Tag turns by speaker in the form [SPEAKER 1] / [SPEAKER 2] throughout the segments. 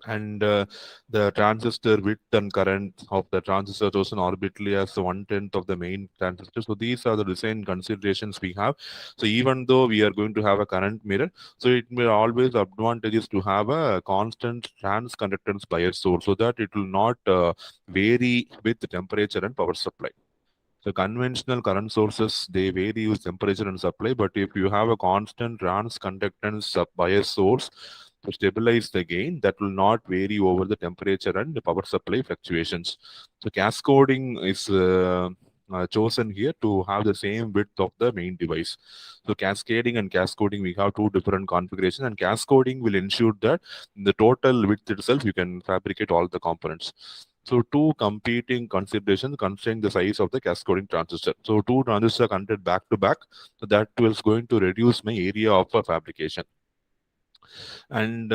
[SPEAKER 1] and the transistor width and current of the transistor chosen arbitrarily as 1/10 of the main transistor. So these are the design considerations we have. So even though we are going to have a current mirror, so it may always advantages to have a constant transconductance bias source so that it will not vary with the temperature and power supply. So conventional current sources, they vary with temperature and supply, but if you have a constant transconductance bias source to stabilize the gain, that will not vary over the temperature and the power supply fluctuations. So cascading is chosen here to have the same width of the main device. So cascading and cascoding, we have two different configurations, and cascoding will ensure that the total width itself, you can fabricate all the components. So two competing considerations constrain the size of the cascading transistor. So two transistors connected back to back, so that was going to reduce my area of fabrication. And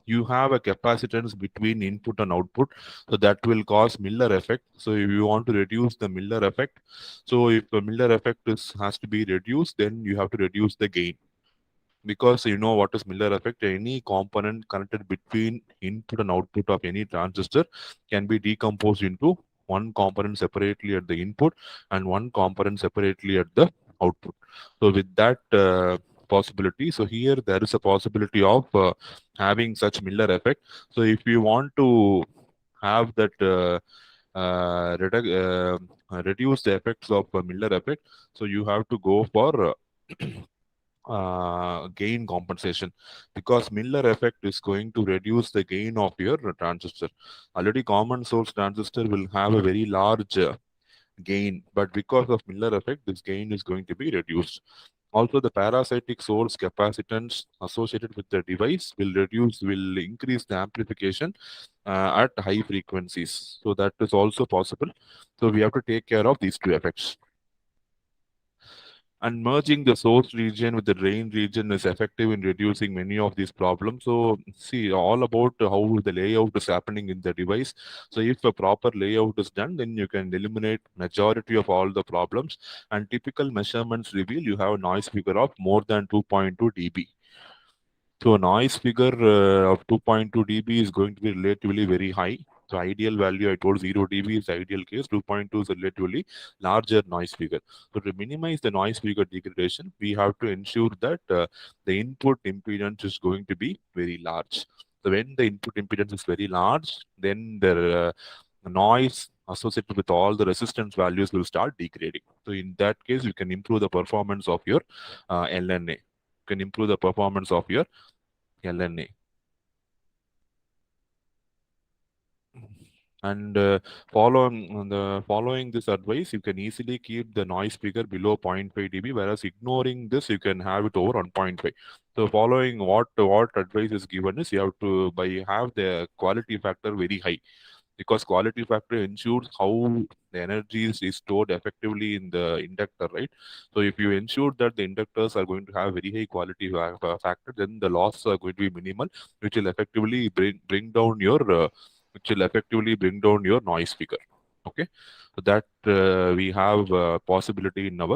[SPEAKER 1] you have a capacitance between input and output, so that will cause Miller effect. So if you want to reduce the Miller effect, so if the Miller effect has to be reduced, then you have to reduce the gain, because you know what is Miller effect. Any component connected between input and output of any transistor can be decomposed into one component separately at the input and one component separately at the output. So with that possibility, so here there is a possibility of having such Miller effect. So if you want to have that reduce the effects of Miller effect, so you have to go for gain compensation, because Miller effect is going to reduce the gain of your transistor. Already common source transistor will have a very large gain, but because of Miller effect, this gain is going to be reduced. Also, the parasitic source capacitance associated with the device will increase the amplification at high frequencies. So that is also possible. So we have to take care of these two effects. And merging the source region with the drain region is effective in reducing many of these problems. So see, all about how the layout is happening in the device. So if a proper layout is done, then you can eliminate majority of all the problems. And typical measurements reveal you have a noise figure of more than 2.2 dB. So a noise figure of 2.2 dB is going to be relatively very high. So ideal value, I told 0 dB is the ideal case. 2.2 is a relatively larger noise figure. So to minimize the noise figure degradation, we have to ensure that the input impedance is going to be very large. So when the input impedance is very large, then the noise associated with all the resistance values will start degrading. So in that case, you can improve the performance of your LNA. You can improve the performance of your LNA. And following this advice, you can easily keep the noise figure below 0.5 dB, whereas ignoring this, you can have it over 1.5. So following what advice is given is you have to have the quality factor very high, because quality factor ensures how the energy is stored effectively in the inductor, right? So if you ensure that the inductors are going to have very high quality factor, then the losses are going to be minimal, which will effectively bring down your noise figure. Okay, so that we have possibility in our